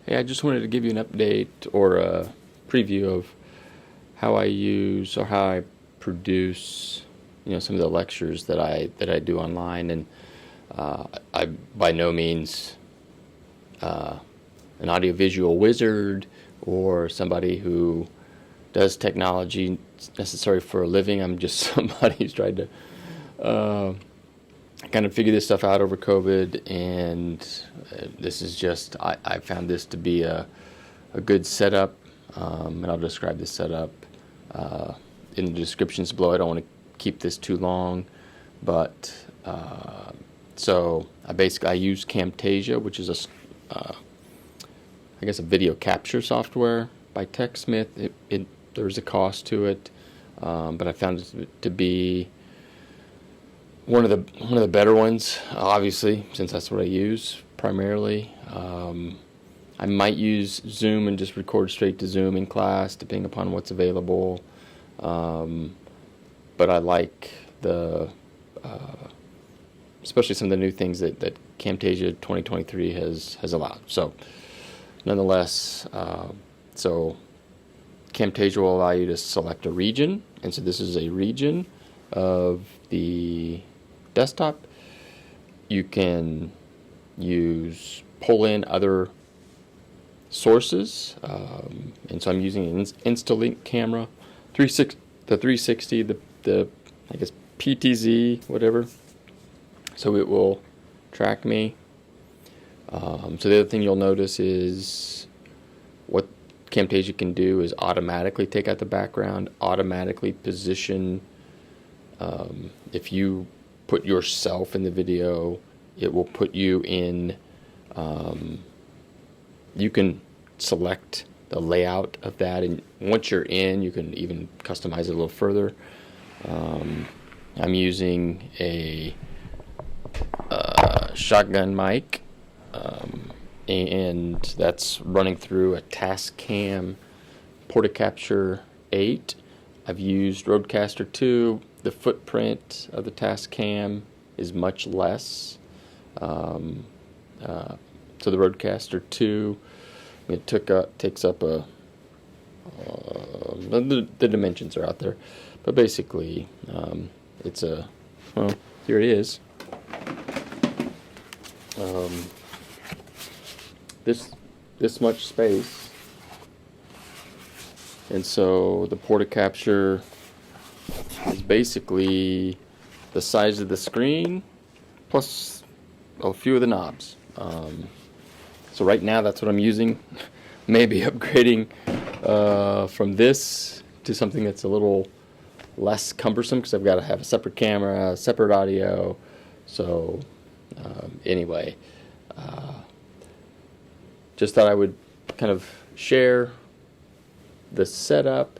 Hey, I just wanted to give you an update or a preview of how I use or how I produce, some of the lectures that I do online. And I by no means an audiovisual wizard or somebody who does technology necessary for a living. I'm just somebody who's tried to kind of figure this stuff out over COVID, and this is just I found this to be a good setup, and I'll describe this setup in the descriptions below. I don't want to keep this too long, but so I use Camtasia, which is I guess a video capture software by TechSmith. There's a cost to it, but I found it to be one of the better ones, obviously, since that's what I use primarily. I might use Zoom and just record straight to Zoom in class, depending upon what's available. But I like especially some of the new things that Camtasia 2023 has allowed. So, nonetheless, so Camtasia will allow you to select a region, and so this is a region of the desktop. You can pull in other sources, and so I'm using an Instalink camera, the 360, the I guess PTZ, whatever. So it will track me. So the other thing you'll notice is what Camtasia can do is automatically take out the background, automatically position. If you put yourself in the video, it will put you in. You can select the layout of that, and once you're in, you can even customize it a little further. I'm using a shotgun mic, and that's running through a Tascam Portacapture 8. I've used Rodecaster 2. The footprint of the Tascam is much less. So the Rodecaster 2, takes up the dimensions are out there, but basically it's here it is. This much space, and so the Portacapture is basically the size of the screen plus a few of the knobs. So right now that's what I'm using. Maybe upgrading from this to something that's a little less cumbersome, because I've got to have a separate camera, separate audio. So anyway, just thought I would kind of share the setup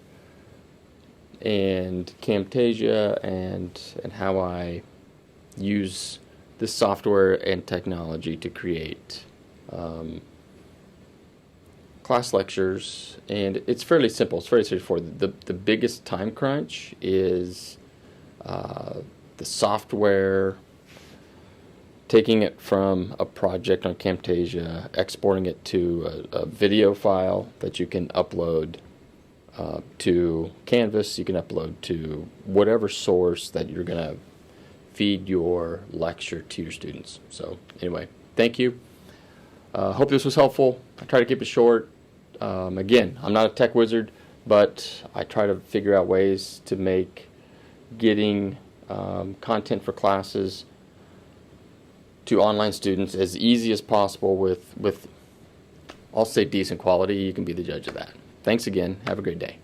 and Camtasia and how I use this software and technology to create class lectures. And it's fairly simple. It's very straightforward. The biggest time crunch is the software, taking it from a project on Camtasia, exporting it to a video file that you can upload to Canvas. You can upload to whatever source that you're going to feed your lecture to your students. So anyway, thank you. Hope this was helpful. I try to keep it short. Again, I'm not a tech wizard, but I try to figure out ways to make getting content for classes to online students as easy as possible with I'll say decent quality. You can be the judge of that. Thanks again. Have a great day.